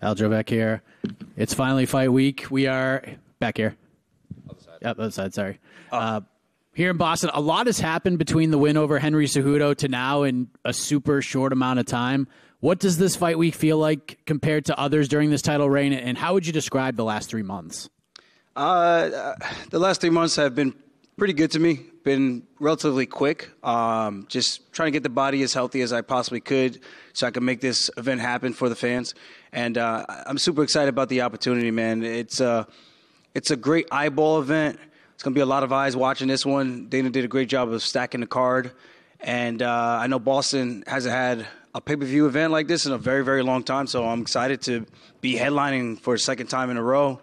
Aljo back here. It's finally fight week. We are back here. Other side. Yep, other side, sorry. Here in Boston, a lot has happened between the win over Henry Cejudo to now in a super short amount of time. What does this fight week feel like compared to others during this title reign, and how would you describe the last 3 months? The last 3 months have been pretty good to me. Been relatively quick. Just trying to get the body as healthy as I possibly could so I can make this event happen for the fans. And I'm super excited about the opportunity, man. It's a great eyeball event. It's going to be a lot of eyes watching this one. Dana did a great job of stacking the card. And I know Boston hasn't had a pay-per-view event like this in a very, very long time, so I'm excited to be headlining for a second time in a row.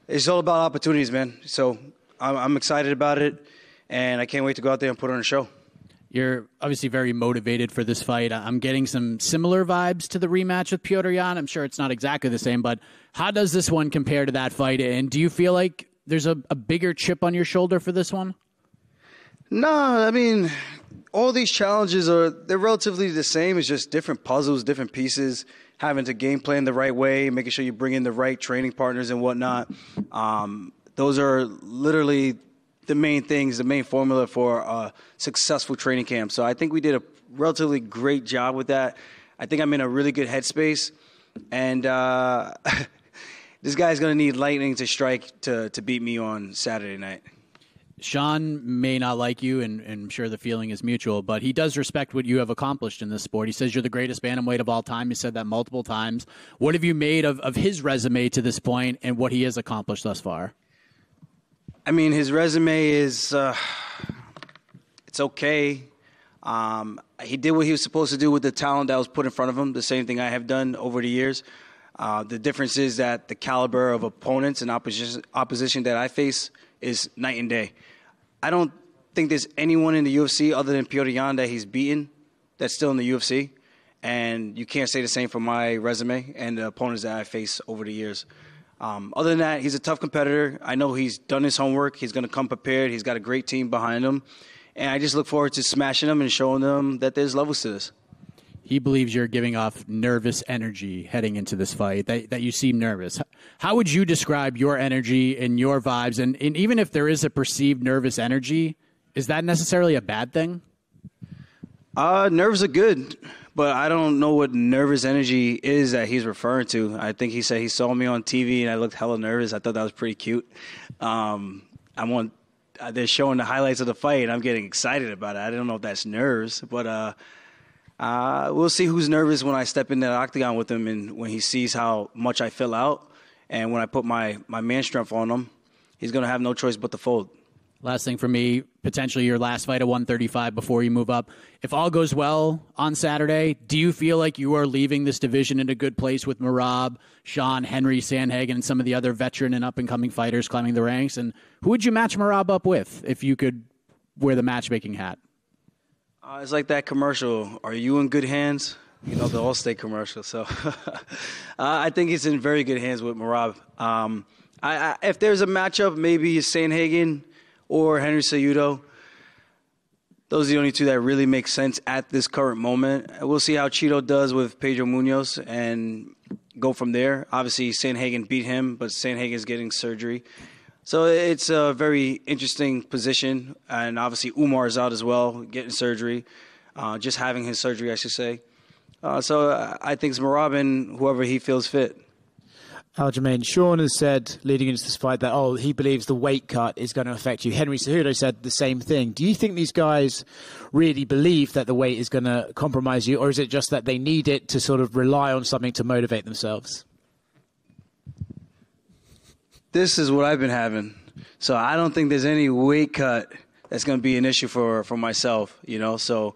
It's all about opportunities, man. So I'm excited about it, and I can't wait to go out there and put on a show. You're obviously very motivated for this fight. I'm getting some similar vibes to the rematch with Petr Yan. I'm sure it's not exactly the same, but how does this one compare to that fight? And do you feel like there's a bigger chip on your shoulder for this one? No, I mean, all these challenges they're relatively the same. It's just different puzzles, different pieces, having to game plan the right way, making sure you bring in the right training partners and whatnot. Those are literally the main things, the main formula for a successful training camp. So I think we did a relatively great job with that. I think I'm in a really good headspace. And this guy's going to need lightning to strike to beat me on Saturday night. Sean may not like you, and I'm sure the feeling is mutual, but he does respect what you have accomplished in this sport. He says you're the greatest bantamweight of all time. He said that multiple times. What have you made of his resume to this point and what he has accomplished thus far? I mean, his resume is it's okay. He did what he was supposed to do with the talent that was put in front of him, the same thing I have done over the years. The difference is that the caliber of opponents and opposition that I face is night and day. I don't think there's anyone in the UFC other than Petr Yan that he's beaten that's still in the UFC. And you can't say the same for my resume and the opponents that I face over the years. Other than that, he's a tough competitor. I know he's done his homework. He's going to come prepared. He's got a great team behind him. And I just look forward to smashing them and showing them that there's levels to this. He believes you're giving off nervous energy heading into this fight, that you seem nervous. How would you describe your energy and your vibes? And even if there is a perceived nervous energy, is that necessarily a bad thing? Nerves are good, but I don't know what nervous energy is that he's referring to. I think he said he saw me on TV and I looked hella nervous. I thought that was pretty cute. They're showing the highlights of the fight, and I'm getting excited about it. I don't know if that's nerves, but we'll see who's nervous when I step in that octagon with him and when he sees how much I fill out. And when I put my man strength on him, he's going to have no choice but to fold. Last thing for me, potentially your last fight at 135 before you move up. If all goes well on Saturday, do you feel like you are leaving this division in a good place with Merab, Sean, Henry, Sandhagen, and some of the other veteran and up-and-coming fighters climbing the ranks? And who would you match Merab up with if you could wear the matchmaking hat? It's like that commercial, "Are you in good hands?" You know, the Allstate commercial. So I think he's in very good hands with Merab. If there's a matchup, maybe Sandhagen or Henry Cejudo. Those are the only two that really make sense at this current moment. We'll see how Cheeto does with Pedro Munoz and go from there. Obviously, Sandhagen beat him, but Sandhagen's getting surgery. So it's a very interesting position. And obviously, Umar is out as well, getting surgery, just having his surgery, I should say. So I think it's Merab and whoever he feels fit. Aljamain, Sean has said leading into this fight that, he believes the weight cut is going to affect you. Henry Cejudo said the same thing. Do you think these guys really believe that the weight is going to compromise you, or is it just that they need it to sort of rely on something to motivate themselves? This is what I've been having. So I don't think there's any weight cut that's going to be an issue for myself, you know. So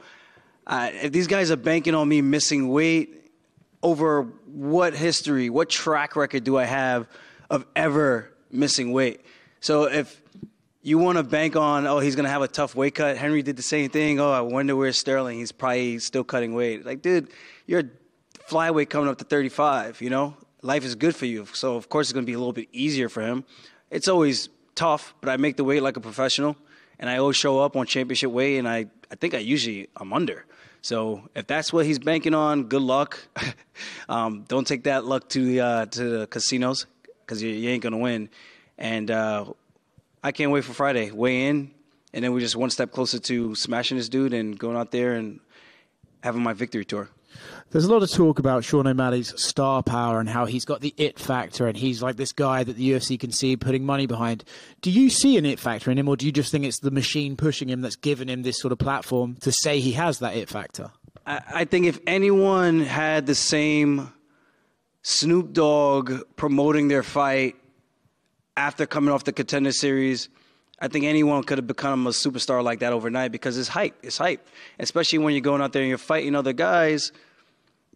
if these guys are banking on me missing weight, over what history, what track record do I have of ever missing weight? So if you want to bank on, he's going to have a tough weight cut. Henry did the same thing. I wonder where's Sterling. He's probably still cutting weight. Like, dude, you're flyweight coming up to 35, you know? Life is good for you. So, of course, it's going to be a little bit easier for him. It's always tough, but I make the weight like a professional, and I always show up on championship weight, and I think I'm under. So if that's what he's banking on, good luck. Don't take that luck to the casinos because you ain't going to win. And I can't wait for Friday. Weigh in, and then we're just one step closer to smashing this dude and going out there and having my victory tour. There's a lot of talk about Sean O'Malley's star power and how he's got the it factor and he's like this guy that the UFC can see putting money behind. Do you see an it factor in him, or do you just think it's the machine pushing him that's given him this sort of platform to say he has that it factor? I think if anyone had the same Snoop Dogg promoting their fight after coming off the Contender Series, I think anyone could have become a superstar like that overnight because it's hype. It's hype, especially when you're going out there and you're fighting other guys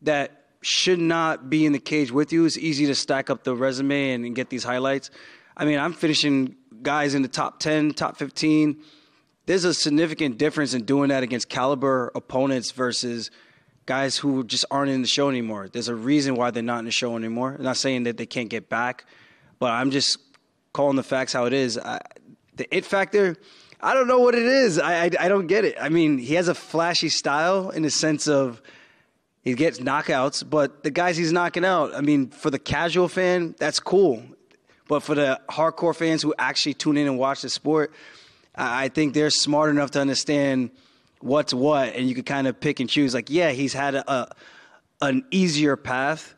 that should not be in the cage with you. It's easy to stack up the resume and get these highlights. I mean, I'm finishing guys in the top 10, top 15. There's a significant difference in doing that against caliber opponents versus guys who just aren't in the show anymore. There's a reason why they're not in the show anymore. I'm not saying that they can't get back, but I'm just calling the facts how it is. The it factor, I don't know what it is. I don't get it. I mean, he has a flashy style in the sense of he gets knockouts, but the guys he's knocking out, I mean, for the casual fan, that's cool. But for the hardcore fans who actually tune in and watch the sport, I think they're smart enough to understand what's what, and you can kind of pick and choose. Like, yeah, he's had an easier path,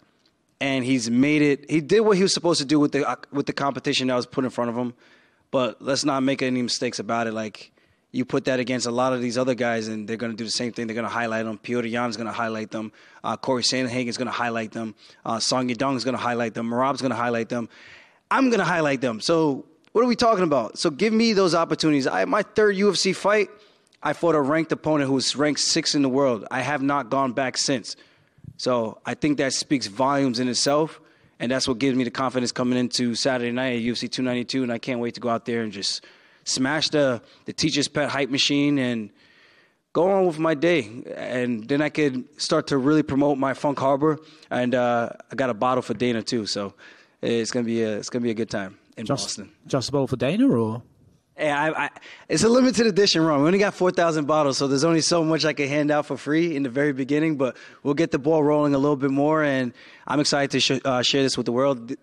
and he's made it. He did what he was supposed to do with the competition that was put in front of him. But let's not make any mistakes about it. Like, you put that against a lot of these other guys, and they're going to do the same thing. They're going to highlight them. Petr Yan is going to highlight them. Corey Sandhagen is going to highlight them. Song Yadong is going to highlight them. Merab's going to highlight them. I'm going to highlight them. So what are we talking about? So give me those opportunities. My third UFC fight, I fought a ranked opponent who was ranked 6th in the world. I have not gone back since. So I think that speaks volumes in itself. And that's what gives me the confidence coming into Saturday night at UFC 292. And I can't wait to go out there and just smash the teacher's pet hype machine and go on with my day. And then I could start to really promote my Funk Harbor. And I got a bottle for Dana, too. So it's gonna be a good time in Boston. Just a bottle for Dana, or? Yeah, it's a limited edition rum. We only got 4,000 bottles, so there's only so much I can hand out for free in the very beginning. But we'll get the ball rolling a little bit more, and I'm excited to share this with the world.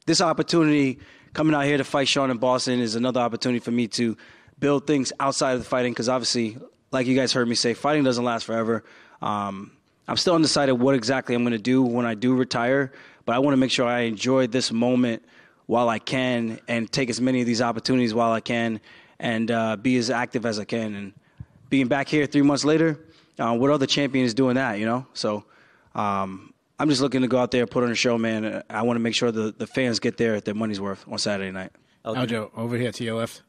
This opportunity coming out here to fight Sean in Boston is another opportunity for me to build things outside of the fighting because obviously, like you guys heard me say, fighting doesn't last forever. I'm still undecided what exactly I'm going to do when I do retire, but I want to make sure I enjoy this moment while I can and take as many of these opportunities while I can and be as active as I can. And being back here 3 months later, what other champion is doing that, you know? So I'm just looking to go out there and put on a show, man. I want to make sure the fans get their money's worth on Saturday night. Aljo, over here to your left.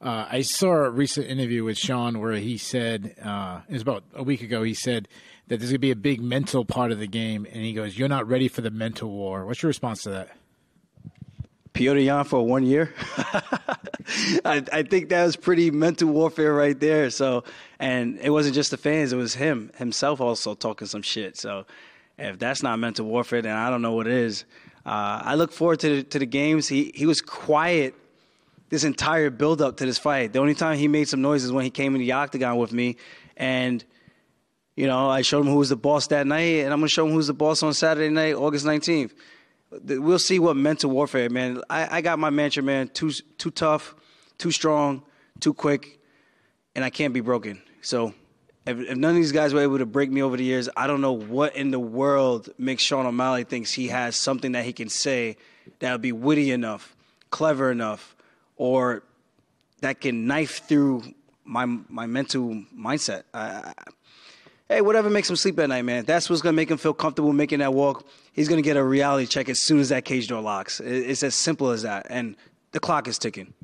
I saw a recent interview with Sean where he said, it was about a week ago, he said that there's going to be a big mental part of the game. And he goes, you're not ready for the mental war. What's your response to that? Petr Yan for 1 year. I think that was pretty mental warfare right there. So, and it wasn't just the fans; it was himself also talking some shit. So, if that's not mental warfare, then I don't know what is. I look forward to the games. He was quiet this entire build up to this fight. The only time he made some noise is when he came in the octagon with me, and I showed him who was the boss that night, and I'm gonna show him who's the boss on Saturday night, August 19th. We'll see what mental warfare, man. I got my mantra, man. Too tough, too strong, too quick, and I can't be broken. So if none of these guys were able to break me over the years, I don't know what in the world makes Sean O'Malley thinks he has something that he can say that would be witty enough, clever enough, or that can knife through my mental mindset. Hey, whatever makes him sleep at night, man. That's what's going to make him feel comfortable making that walk. He's going to get a reality check as soon as that cage door locks. It's as simple as that. And the clock is ticking.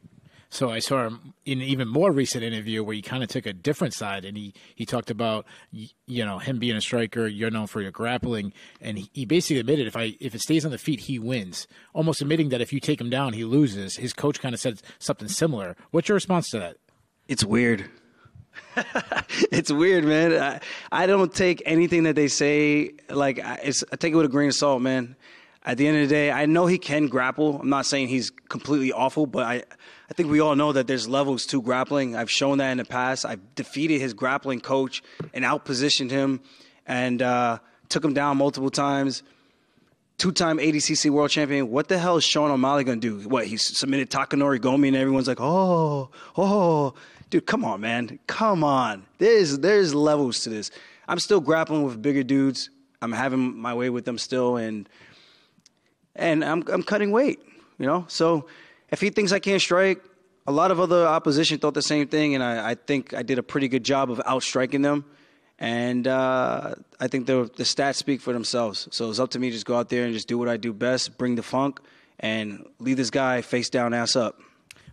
So I saw him in an even more recent interview where he kind of took a different side, and he talked about, him being a striker, you're known for your grappling, and he basically admitted if it stays on the feet, he wins, almost admitting that if you take him down, he loses. His coach kind of said something similar. What's your response to that? It's weird. It's weird, man. I don't take anything that they say I take it with a grain of salt, man. At the end of the day, I know he can grapple. I'm not saying he's completely awful, but I think we all know that there's levels to grappling. I've shown that in the past. I've defeated his grappling coach and outpositioned him and took him down multiple times. 2-time ADCC world champion. What the hell is Sean O'Malley going to do? What, he submitted Takanori Gomi and everyone's like, oh. Dude, come on, man. Come on. There's levels to this. I'm still grappling with bigger dudes. I'm having my way with them still, and I'm cutting weight, you know? So if he thinks I can't strike, a lot of other opposition thought the same thing, and I think I did a pretty good job of outstriking them. And I think the stats speak for themselves. So it's up to me to just go out there and just do what I do best, bring the funk, and leave this guy face down, ass up.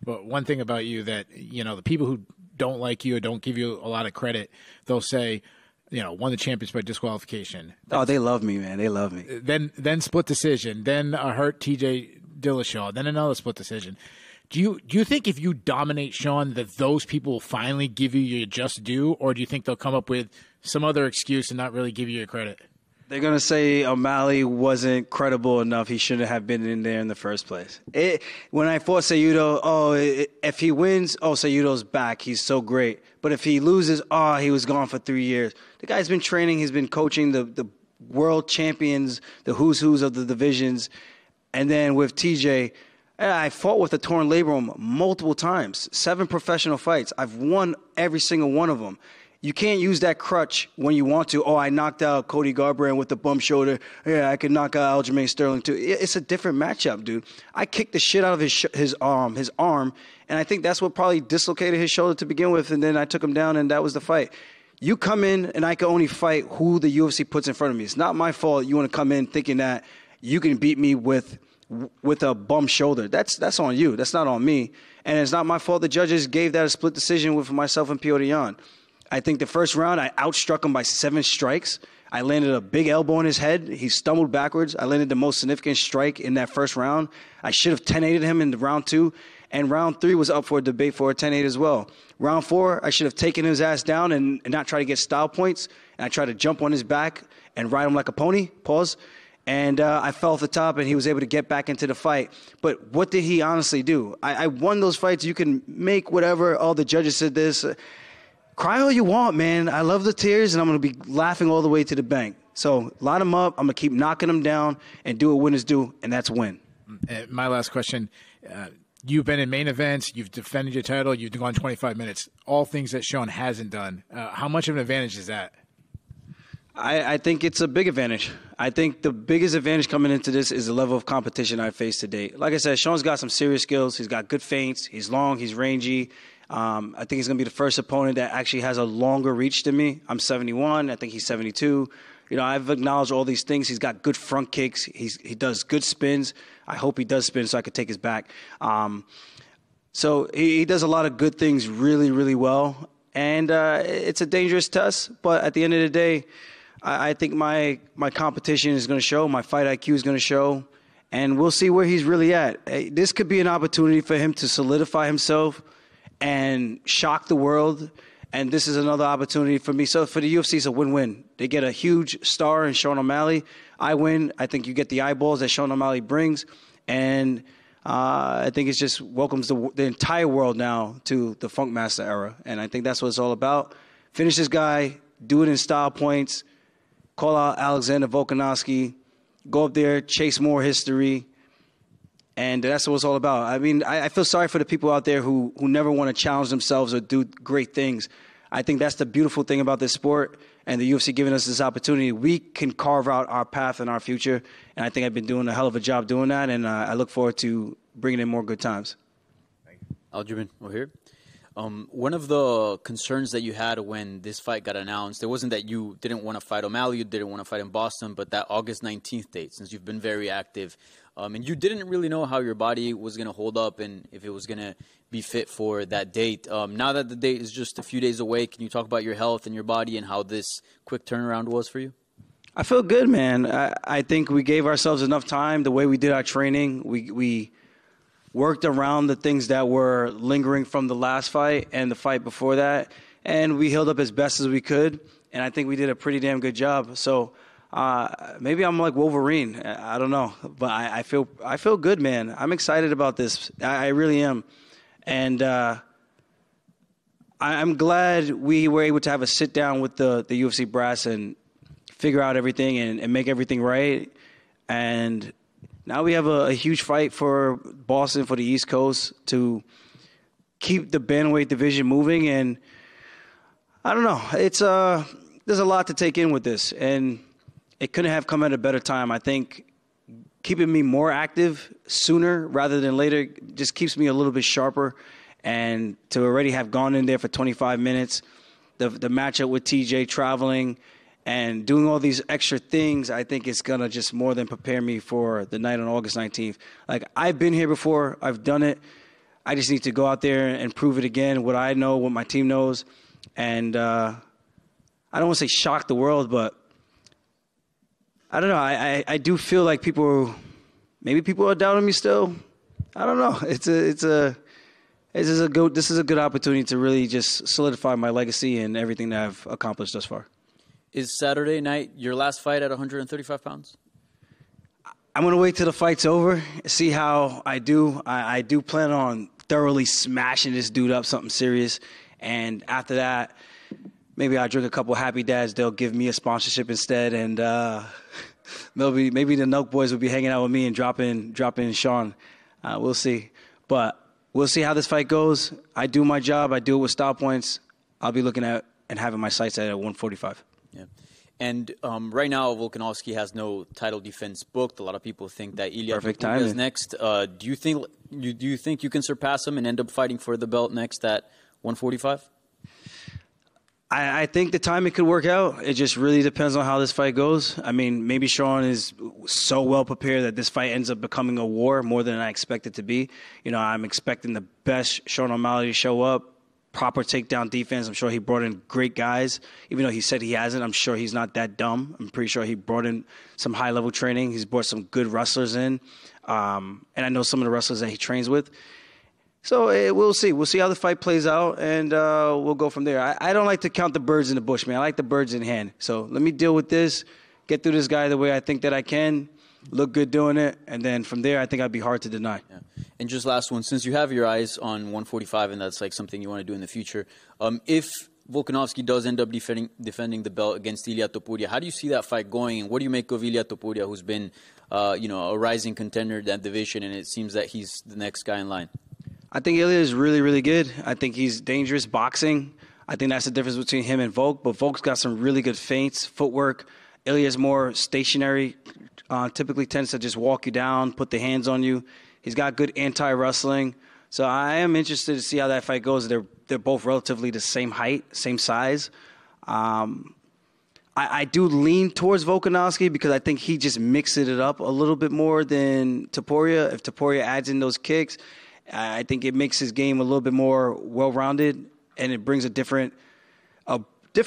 But one thing about you that, you know, the people who don't like you or don't give you a lot of credit, they'll say, you know, won the champions by disqualification. Oh, they love me, man. They love me. Then split decision. Then hurt TJ Dillashaw. Then another split decision. Do you think if you dominate Sean that those people will finally give you your just due, or do you think they'll come up with some other excuse and not really give you your credit? They're going to say O'Malley wasn't credible enough. He shouldn't have been in there in the first place. When I fought Cejudo, if he wins, Cejudo's back. He's so great. But if he loses, he was gone for 3 years. The guy's been training. He's been coaching the world champions, the who's of the divisions. And then with TJ, I fought with a torn labrum multiple times, 7 professional fights. I've won every single one of them. You can't use that crutch when you want to. I knocked out Cody Garbrandt with the bum shoulder. Yeah, I could knock out Aljamain Sterling too. It's a different matchup, dude. I kicked the shit out of his arm, and I think that's what probably dislocated his shoulder to begin with, and then I took him down, and that was the fight. You come in, and I can only fight who the UFC puts in front of me. It's not my fault you want to come in thinking that you can beat me with a bum shoulder. That's on you. That's not on me. And it's not my fault the judges gave that a split decision with myself and Petr Yan. I think the first round, I outstruck him by 7 strikes. I landed a big elbow in his head. He stumbled backwards. I landed the most significant strike in that first round. I should have 10-8'd him in round 2. And round 3 was up for a debate for a 10-8 as well. Round 4, I should have taken his ass down and not try to get style points. And I tried to jump on his back and ride him like a pony. Pause. And I fell off the top, and he was able to get back into the fight. But what did he honestly do? I won those fights. You can make whatever. The judges said this. Cry all you want, man. I love the tears, and I'm going to be laughing all the way to the bank. So line them up. I'm going to keep knocking them down and do what winners do, and that's win. My last question. You've been in main events. You've defended your title. You've gone 25 minutes. All things that Sean hasn't done. How much of an advantage is that? I think it's a big advantage. I think the biggest advantage coming into this is the level of competition I faced to date. Like I said, Sean's got some serious skills. He's got good feints. He's long. He's rangy. I think he's going to be the first opponent that actually has a longer reach than me. I'm 71. I think he's 72. You know, I've acknowledged all these things. He's got good front kicks. He does good spins. I hope he does spin so I could take his back. So he does a lot of good things really, really well. And it's a dangerous test. But at the end of the day, I think my competition is going to show. My fight IQ is going to show. And we'll see where he's really at. This could be an opportunity for him to solidify himself and shock the world. And this is another opportunity for me. So for the UFC, it's a win-win. They get a huge star in Sean O'Malley. I win. I think you get the eyeballs that Sean O'Malley brings. And I think it just welcomes the entire world now to the Funk Master era. And I think that's what it's all about. Finish this guy. Do it in style points. Call out Alexander Volkanovski. Go up there. Chase more history. And that's what it's all about. I mean, I feel sorry for the people out there who never want to challenge themselves or do great things. I think that's the beautiful thing about this sport and the UFC giving us this opportunity. We can carve out our path and our future, and I think I've been doing a hell of a job doing that, and I look forward to bringing in more good times. Aljamain, we're here. One of the concerns that you had when this fight got announced, it wasn't that you didn't want to fight O'Malley, you didn't want to fight in Boston, but that August 19th date, since you've been very active. And you didn't really know how your body was going to hold up and if it was going to be fit for that date. Now that the date is just a few days away, can you talk about your health and your body and how this quick turnaround was for you? I feel good, man. I think we gave ourselves enough time. The way we did our training, we worked around the things that were lingering from the last fight and the fight before that, and we healed up as best as we could, and I think we did a pretty damn good job. So Maybe I'm like Wolverine. I don't know, but I feel good, man. I'm excited about this. I really am, and I'm glad we were able to have a sit down with the UFC brass and figure out everything and make everything right. And now we have a huge fight for Boston, for the East Coast, to keep the bantamweight division moving. And I don't know. It's there's a lot to take in with this, and it couldn't have come at a better time. I think keeping me more active sooner rather than later just keeps me a little bit sharper. And to already have gone in there for 25 minutes, the matchup with TJ, traveling and doing all these extra things, I think it's going to just more than prepare me for the night on August 19th. Like, I've been here before. I've done it. I just need to go out there and prove it again, what I know, what my team knows. And I don't want to say shock the world, but I don't know. I do feel like maybe people are doubting me still. I don't know. This is a good opportunity to really just solidify my legacy and everything that I've accomplished thus far. Is Saturday night your last fight at 135 pounds? I'm going to wait till the fight's over, see how I do. I do plan on thoroughly smashing this dude up, something serious. And after that, maybe I'll drink a couple Happy Dads. They'll give me a sponsorship instead. And maybe the Nelk boys will be hanging out with me and dropping Sean. We'll see. But we'll see how this fight goes. I do my job. I do it with style points. I'll be looking at and having my sights set at 145. Yeah. And right now, Volkanovski has no title defense booked. A lot of people think that Ilia Topuria is next. Do you think you can surpass him and end up fighting for the belt next at 145? I think the timing could work out. It just really depends on how this fight goes. I mean, maybe Sean is so well prepared that this fight ends up becoming a war more than I expect it to be. You know, I'm expecting the best Sean O'Malley to show up. Proper takedown defense. I'm sure he brought in great guys. Even though he said he hasn't, I'm sure he's not that dumb. I'm pretty sure he brought in some high-level training. He's brought some good wrestlers in. And I know some of the wrestlers that he trains with. So we'll see. We'll see how the fight plays out, and we'll go from there. I don't like to count the birds in the bush, man. I like the birds in hand. So let me deal with this, get through this guy the way I think that I can, look good doing it, and then from there I think I'd be hard to deny. Yeah. And just last one, since you have your eyes on 145 and that's like something you want to do in the future, if Volkanovski does end up defending the belt against Ilia Topuria, how do you see that fight going, and what do you make of Ilia Topuria, who's been a rising contender in that division, and it seems that he's the next guy in line? I think Ilia is really, really good. I think he's dangerous boxing. I think that's the difference between him and Volk. But Volk's got some really good feints, footwork. Ilya's more stationary, typically tends to just walk you down, put the hands on you. He's got good anti-wrestling. So I am interested to see how that fight goes. They're both relatively the same height, same size. I do lean towards Volkanovski because I think he just mixes it up a little bit more than Topuria. If Topuria adds in those kicks, I think it makes his game a little bit more well-rounded, and it brings a different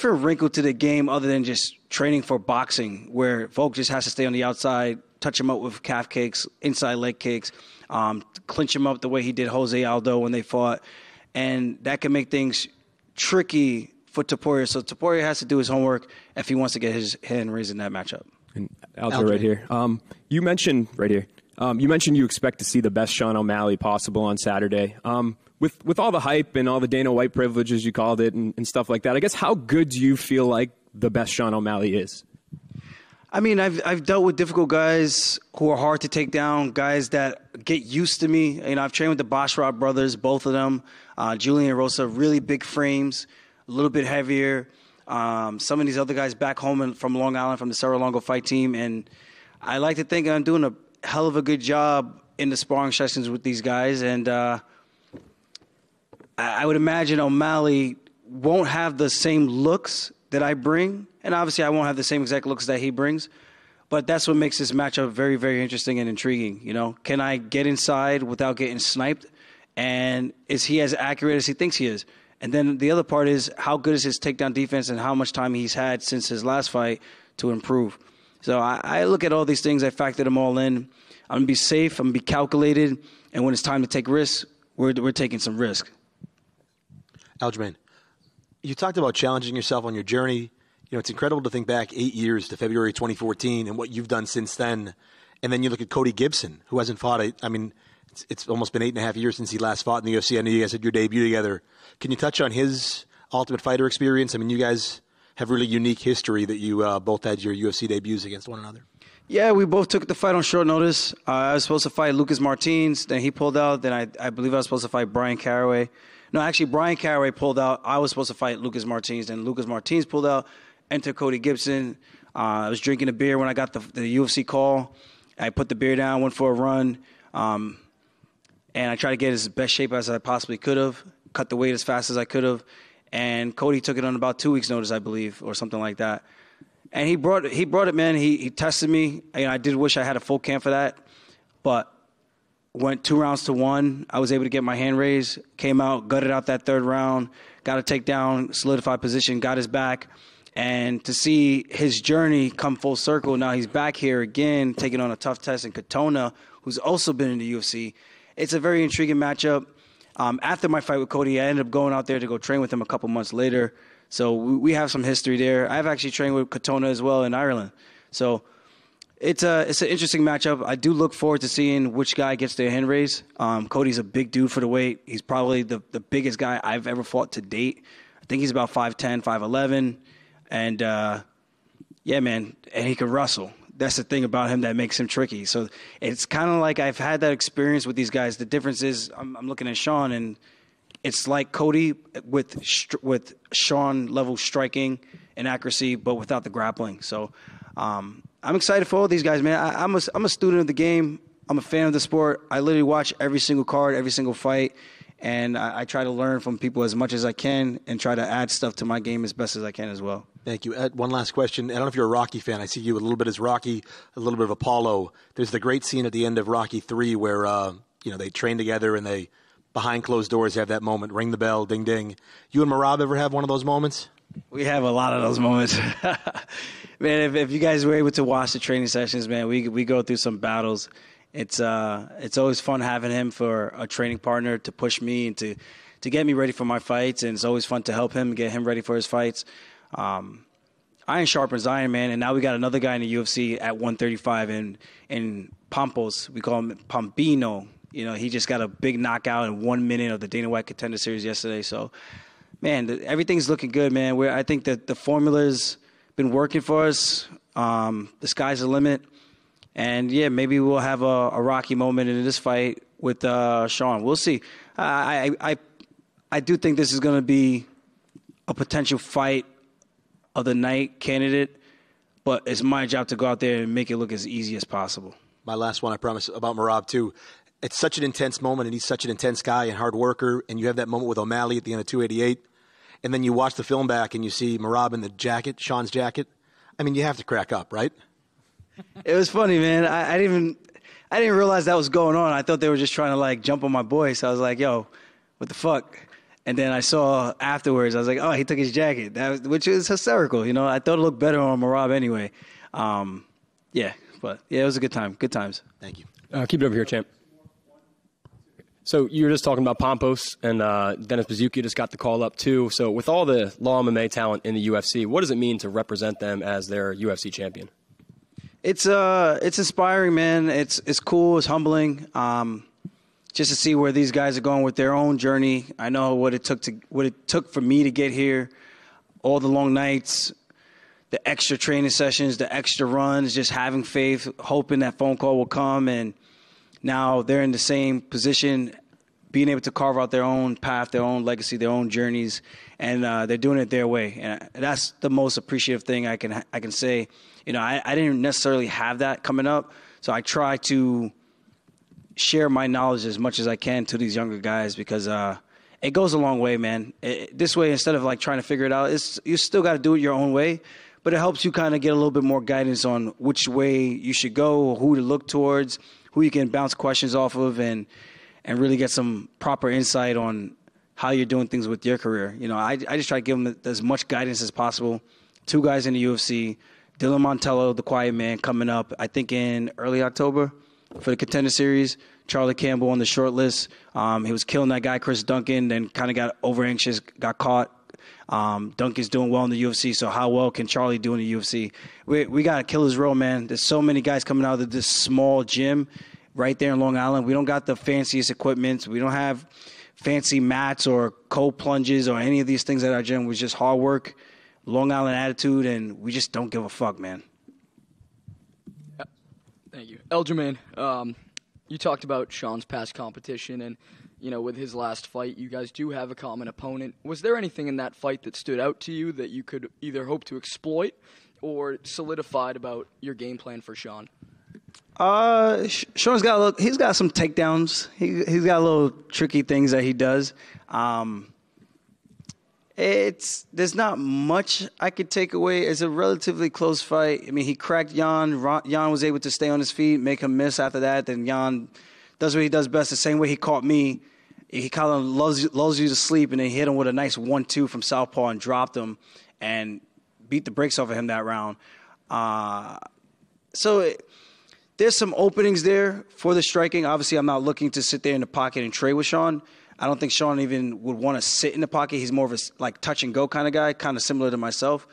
wrinkle to the game other than just training for boxing, where Volk just has to stay on the outside, touch him up with calf kicks, inside leg kicks, clinch him up the way he did Jose Aldo when they fought. And that can make things tricky for Topuria. So Topuria has to do his homework if he wants to get his hand raised in that matchup. And Aljo right here. You mentioned right here. You mentioned you expect to see the best Sean O'Malley possible on Saturday. With all the hype and all the Dana White privileges, you called it, and stuff like that, I guess how good do you feel like the best Sean O'Malley is? I mean, I've dealt with difficult guys who are hard to take down, guys that get used to me. You know, I've trained with the Basharat brothers, both of them. Julian and Rosa, really big frames, a little bit heavier. Some of these other guys back home from Long Island, from the Cerro Longo fight team. And I like to think I'm doing a hell of a good job in the sparring sessions with these guys. And I would imagine O'Malley won't have the same looks that I bring. And obviously I won't have the same exact looks that he brings. But that's what makes this matchup very, very interesting and intriguing. You know, can I get inside without getting sniped? And is he as accurate as he thinks he is? And then the other part is, how good is his takedown defense and how much time he's had since his last fight to improve? So I look at all these things. I factor them all in. I'm going to be safe. I'm going to be calculated. And when it's time to take risks, we're taking some risk. Aljamain, you talked about challenging yourself on your journey. it's incredible to think back 8 years to February 2014 and what you've done since then. And then you look at Cody Gibson, who hasn't fought. It's almost been 8.5 years since he last fought in the UFC. I know you guys had your debut together. Can you touch on his Ultimate Fighter experience? I mean, you guys have really unique history that you both had your UFC debuts against one another. Yeah, we both took the fight on short notice. I was supposed to fight Lucas Martins, then he pulled out. Then I believe I was supposed to fight Brian Caraway. No, actually, Brian Caraway pulled out. I was supposed to fight Lucas Martins, then Lucas Martins pulled out. Enter Cody Gibson. I was drinking a beer when I got the UFC call. I put the beer down, went for a run, and I tried to get as best shape as I possibly could have, cut the weight as fast as I could have. And Cody took it on about 2 weeks' notice, I believe, or something like that. And he brought it, man. He tested me. I did wish I had a full camp for that, but went 2 rounds to 1. I was able to get my hand raised, came out, gutted out that 3rd round, got a takedown, solidified position, got his back. And to see his journey come full circle, now he's back here again, taking on a tough test in Katona, who's also been in the UFC. It's a very intriguing matchup. After my fight with Cody, I ended up going out there to go train with him a couple months later. So we have some history there. I've actually trained with Katona as well in Ireland. So it's an interesting matchup. I do look forward to seeing which guy gets their hand raise. Cody's a big dude for the weight. He's probably the biggest guy I've ever fought to date. I think he's about 5'10", 5'11". And, yeah, man, and he can wrestle. That's the thing about him that makes him tricky. So it's kind of like I've had that experience with these guys. The difference is I'm looking at Sean, and it's like Cody with Sean-level striking and accuracy, but without the grappling. So I'm excited for all these guys, man. I'm a student of the game. I'm a fan of the sport. I literally watch every single card, every single fight, and I try to learn from people as much as I can and try to add stuff to my game as best as I can as well. Thank you. Ed, one last question. I don't know if you're a Rocky fan. I see you a little bit as Rocky, a little bit of Apollo. There's the great scene at the end of Rocky 3 where they train together and they, behind closed doors, have that moment, ring the bell, ding, ding. You and Merab ever have one of those moments? We have a lot of those moments. Man, if you guys were able to watch the training sessions, man, we go through some battles. It's always fun having him for a training partner to push me and to get me ready for my fights, and it's always fun to help him get him ready for his fights. Iron sharpens iron, man, and now we got another guy in the UFC at 135 in Pampos. We call him Pampino. He just got a big knockout in 1 minute of the Dana White Contender Series yesterday. So, man, everything's looking good, man. I think that the formula's been working for us. The sky's the limit. And, yeah, maybe we'll have a Rocky moment in this fight with Sean. We'll see. I do think this is going to be a potential fight of the night candidate, but it's my job to go out there and make it look as easy as possible. My last one, I promise, about Merab, too. It's such an intense moment, and he's such an intense guy and hard worker, and you have that moment with O'Malley at the end of 288, and then you watch the film back and you see Merab in the jacket, Sean's jacket. I mean, you have to crack up, right? It was funny, man. I didn't realize that was going on. I thought they were just trying to, jump on my boy, so I was like, yo, what the fuck? And then I saw afterwards, I was like, oh, he took his jacket, which is hysterical. I thought it looked better on Merab anyway. Yeah, it was a good time. Good times. Thank you. Keep it over here, champ. So you were just talking about Pampos, and Dennis Buzukja just got the call up too. So with all the Law MMA talent in the UFC, what does it mean to represent them as their UFC champion? It's inspiring, man. It's cool. It's humbling. Just to see where these guys are going with their own journey. I know what it took for me to get here. All the long nights, the extra training sessions, the extra runs, just having faith, hoping that phone call will come. And now they're in the same position, being able to carve out their own path, their own legacy, their own journeys, and they're doing it their way. And that's the most appreciative thing I can say. I didn't necessarily have that coming up, so I try to share my knowledge as much as I can to these younger guys because it goes a long way, man. This way, instead of trying to figure it out, you still got to do it your own way, but it helps you kind of get a little bit more guidance on which way you should go, who to look towards, who you can bounce questions off of, and really get some proper insight on how you're doing things with your career. I just try to give them as much guidance as possible. 2 guys in the UFC, Dylan Montello, the quiet man, coming up, I think in early October for the Contender Series. Charlie Campbell on the short list. He was killing that guy, Chris Duncan, then kind of got over anxious, got caught, Duncan's doing well in the UFC, so how well can Charlie do in the UFC? We got a killer's row, man. There's so many guys coming out of this small gym right there in Long Island. We don't got the fanciest equipment. We don't have fancy mats or cold plunges or any of these things at our gym. It's just hard work, Long Island attitude, and we just don't give a fuck, man. Thank you. Aljamain, you talked about Sean's past competition, and, with his last fight, you guys do have a common opponent. Was there anything in that fight that stood out to you that you could either hope to exploit or solidified about your game plan for Sean? Sean's he's got some takedowns. He's got little tricky things that he does. There's not much I could take away. It's a relatively close fight. I mean, he cracked Jan. Jan was able to stay on his feet, make him miss after that. Then Jan does what he does best, the same way he caught me. He kind of lulls you to sleep, and then he hit him with a nice 1-2 from southpaw and dropped him and beat the brakes off of him that round. There's some openings there for the striking. Obviously, I'm not looking to sit there in the pocket and trade with Sean. I don't think Sean even would want to sit in the pocket. He's more of a touch-and-go kind of guy, kind of similar to myself.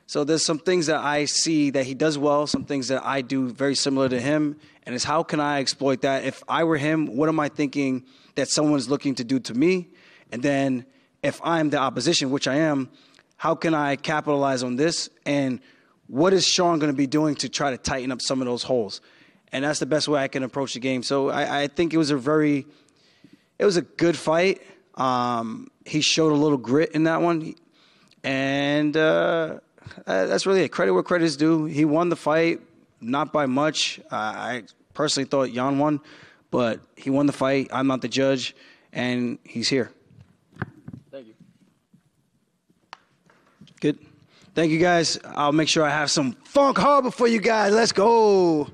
So there's some things that I see that he does well, some things that I do very similar to him, and it's how can I exploit that? If I were him, what am I thinking that someone's looking to do to me? And then if I'm the opposition, which I am, how can I capitalize on this? And what is Sean going to be doing to try to tighten up some of those holes? And that's the best way I can approach the game. So I think it was a good fight. He showed a little grit in that one. And that's really it. Credit where credit is due. He won the fight, not by much. I personally thought Jan won, but he won the fight. I'm not the judge, and he's here. Thank you. Good. Thank you, guys. I'll make sure I have some Funk Harbor for you guys. Let's go.